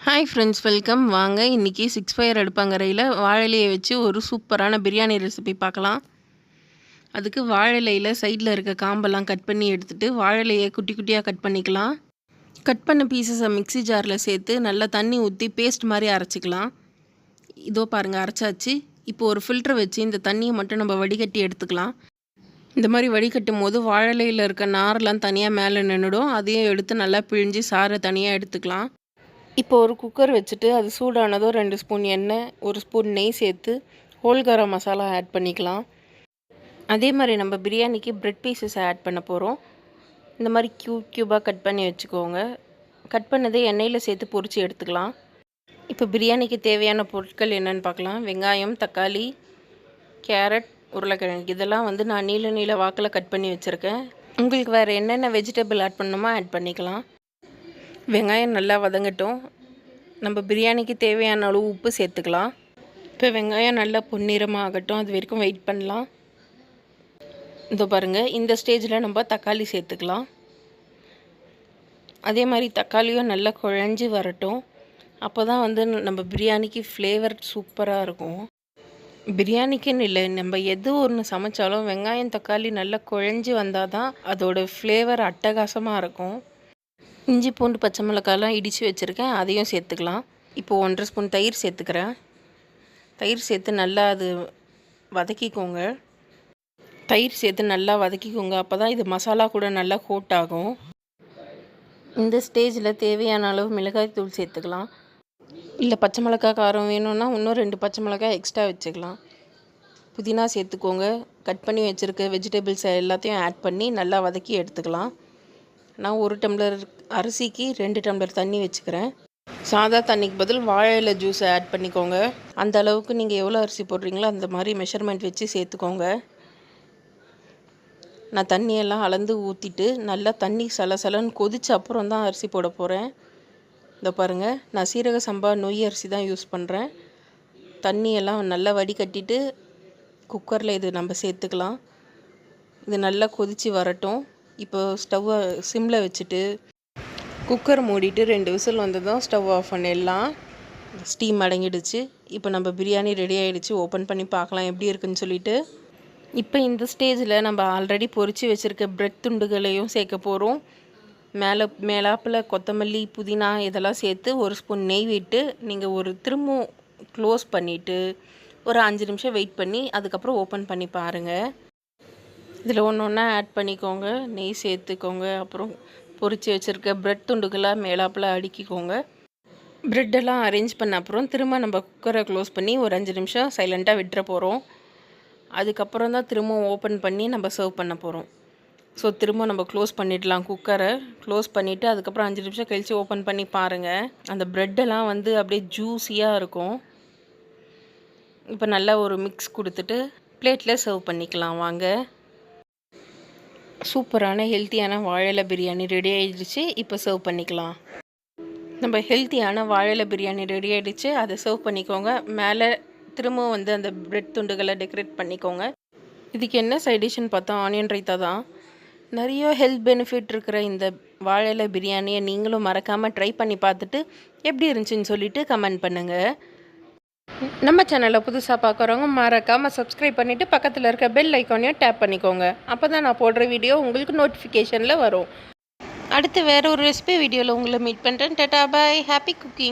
Hi friends, welcome. வாங்க இன்றைக்கி 6 fire அடுப்பாங்கரையில் வாழை இலையை வச்சு ஒரு சூப்பரான பிரியாணி ரெசிபி பார்க்கலாம். அதுக்கு வாழை இலையில் சைடில் இருக்க காம்பெல்லாம் கட் பண்ணி எடுத்துகிட்டு வாழை இலையை குட்டி குட்டியாக கட் பண்ணிக்கலாம். கட் பண்ண பீசஸை மிக்ஸி ஜாரில் சேர்த்து நல்லா தண்ணி ஊற்றி பேஸ்ட் மாதிரி அரைச்சிக்கலாம். இதோ பாருங்கள், அரைச்சாச்சு. இப்போ ஒரு ஃபில்டர் வச்சு இந்த தண்ணியை மட்டும் நம்ம வடிகட்டி எடுத்துக்கலாம். இந்த மாதிரி வடிகட்டும் போது வாழை இலையில் இருக்க நாரெலாம் தனியாக மேலே நின்றுடும். அதையும் எடுத்து நல்லா பிழிஞ்சு சாறை தனியாக எடுத்துக்கலாம். இப்போ ஒரு குக்கர் வச்சுட்டு அது சூடானதோ 2 ஸ்பூன் எண்ணெய், 1 ஸ்பூன் நெய் சேர்த்து ஹோல் கரம் மசாலா ஆட் பண்ணிக்கலாம். அதே மாதிரி நம்ம பிரியாணிக்கு பிரெட் பீசஸ் ஆட் பண்ண போகிறோம். இந்த மாதிரி க்யூபாக கட் பண்ணி வச்சுக்கோங்க. கட் பண்ணதை எண்ணெயில் சேர்த்து பொரித்து எடுத்துக்கலாம். இப்போ பிரியாணிக்கு தேவையான பொருட்கள் என்னென்னு பார்க்கலாம். வெங்காயம், தக்காளி, கேரட், உருளைக்கிழங்கு இதெல்லாம் நான் நீல வாக்கில் கட் பண்ணி வச்சுருக்கேன். உங்களுக்கு வேறு என்னென்ன வெஜிடபிள் ஆட் பண்ணணுமோ ஆட் பண்ணிக்கலாம். வெங்காயம் நல்லா வதங்கட்டும். நம்ம பிரியாணிக்கு தேவையான அளவு உப்பு சேர்த்துக்கலாம். இப்போ வெங்காயம் நல்லா பொன்னிறமாக ஆகட்டும், அது வரைக்கும் வெயிட் பண்ணலாம். இதோ பாருங்கள், இந்த ஸ்டேஜில் நம்ம தக்காளி சேர்த்துக்கலாம். அதே மாதிரி தக்காளியும் நல்லா குழஞ்சி வரட்டும். அப்போ தான் நம்ம பிரியாணிக்கு ஃப்ளேவர் சூப்பராக இருக்கும். பிரியாணிக்குன்னு இல்லை, நம்ம எது ஒன்று சமைச்சாலும் வெங்காயம் தக்காளி நல்லா குழஞ்சி வந்தால் தான் அதோடய ஃப்ளேவர் அட்டகாசமாக இருக்கும். இஞ்சி பூண்டு பச்சை மிளகாலாம் இடித்து வச்சுருக்கேன், அதையும் சேர்த்துக்கலாம். இப்போது 1.5 ஸ்பூன் தயிர் சேர்த்துக்கிறேன். தயிர் சேர்த்து நல்லா அது வதக்கிக்கோங்க. தயிர் சேர்த்து நல்லா வதக்கிக்கோங்க, அப்போ தான் இது மசாலா கூட நல்லா கோட் ஆகும். இந்த ஸ்டேஜில் தேவையான அளவு மிளகாய் தூள் சேர்த்துக்கலாம். இல்லை பச்சை மிளகாய் காரம் வேணும்னா இன்னும் 2 பச்சை மிளகாய் எக்ஸ்ட்ரா வச்சுக்கலாம். புதினா சேர்த்துக்கோங்க. கட் பண்ணி வச்சுருக்க வெஜிடபிள்ஸ் எல்லாத்தையும் ஆட் பண்ணி நல்லா வதக்கி எடுத்துக்கலாம். நான் 1 டம்ளர் அரிசிக்கு 2 டம்ளர் தண்ணி வச்சுக்கிறேன். சாதா தண்ணிக்கு பதில் வாழை இலை ஜூஸை ஆட் பண்ணிக்கோங்க. அந்த அளவுக்கு நீங்கள் எவ்வளோ அரிசி போடுறீங்களோ அந்த மாதிரி மெஷர்மெண்ட் வச்சு சேர்த்துக்கோங்க. நான் தண்ணியெல்லாம் அளந்து ஊற்றிட்டு நல்லா தண்ணி சலசலன்னு கொதிச்ச அப்புறம் தான் அரிசி போட போகிறேன். இந்த பாருங்கள், நான் சீரக சம்பா நொய் அரிசி தான் யூஸ் பண்ணுறேன். தண்ணியெல்லாம் நல்லா வடிகட்டிட்டு குக்கரில் இது நம்ம சேர்த்துக்கலாம். இது நல்லா கொதித்து வரட்டும். இப்போ ஸ்டவ்வை சிம்மில் வச்சுட்டு குக்கர் மூடிட்டு 2 விசில் வந்ததும் ஸ்டவ் ஆஃப் பண்ணிடலாம். ஸ்டீம் அடங்கிடுச்சு. இப்போ நம்ம பிரியாணி ரெடி ஆகிடுச்சு. ஓப்பன் பண்ணி பார்க்கலாம் எப்படி இருக்குன்னு சொல்லிட்டு. இப்போ இந்த ஸ்டேஜில் நம்ம ஆல்ரெடி பொரித்து வச்சுருக்க பிரெட் துண்டுகளையும் சேர்க்க போகிறோம். மேலாப்பில் கொத்தமல்லி, புதினா இதெல்லாம் சேர்த்து 1 ஸ்பூன் நெய் விட்டு நீங்கள் திரும்பவும் க்ளோஸ் பண்ணிவிட்டு ஒரு 5 நிமிஷம் வெயிட் பண்ணி அதுக்கப்புறம் ஓப்பன் பண்ணி பாருங்கள். இதில் ஒன்று ஒன்றா ஆட் பண்ணிக்கோங்க. நெய் சேர்த்துக்கோங்க. அப்புறம் பொரித்து வச்சுருக்க பிரெட் துண்டுகளாக மேலாப்பில் அடுக்கிக்கோங்க. ப்ரெட்டெல்லாம் அரேஞ்ச் பண்ண அப்புறம் திரும்ப நம்ம குக்கரை க்ளோஸ் பண்ணி ஒரு 5 நிமிஷம் சைலண்ட்டாக விட்டுற போகிறோம். அதுக்கப்புறம் தான் திரும்பவும் ஓப்பன் பண்ணி நம்ம சர்வ் பண்ண போகிறோம். ஸோ திரும்ப நம்ம க்ளோஸ் பண்ணிடலாம். குக்கரை க்ளோஸ் பண்ணிவிட்டு அதுக்கப்புறம் 5 நிமிஷம் கழித்து ஓப்பன் பண்ணி பாருங்கள். அந்த ப்ரெட்டெல்லாம் அப்படியே ஜூஸியாக இருக்கும். இப்போ நல்லா ஒரு மிக்ஸ் கொடுத்துட்டு பிளேட்டில் சர்வ் பண்ணிக்கலாம். வாங்க, சூப்பரான ஹெல்த்தியான வாழை இலை பிரியாணி ரெடி ஆகிடுச்சு. இப்போ சர்வ் பண்ணிக்கலாம். நம்ம ஹெல்த்தியான வாழை இலை பிரியாணி ரெடி ஆகிடுச்சு. அதை சர்வ் பண்ணிக்கோங்க. மேலே திரும்பவும் அந்த பிரெட் துண்டுகளை டெக்கரேட் பண்ணிக்கோங்க. இதுக்கு என்ன சைடிஷ்னு பார்த்தா ஆனியன் ரைத்தா தான். நிறைய ஹெல்த் பெனிஃபிட் இருக்கிற இந்த வாழை இலை பிரியாணியை நீங்களும் மறக்காமல் ட்ரை பண்ணி பார்த்துட்டு எப்படி இருந்துச்சுன்னு சொல்லிவிட்டு கமெண்ட் பண்ணுங்கள். நம்ம சேனலை புதுசாக பார்க்குறவங்க மறக்காமல் சப்ஸ்கிரைப் பண்ணிவிட்டு பக்கத்தில் இருக்க பெல் ஐக்கானையும் டேப் பண்ணிக்கோங்க. அப்போ தான் நான் போடுற வீடியோ உங்களுக்கு நோட்டிஃபிகேஷனில் வரும். அடுத்து வேறு ஒரு ரெசிபி வீடியோவில் உங்களை மீட் பண்ணுறேன். டாடா, பாய், ஹாப்பி குக்கிங்.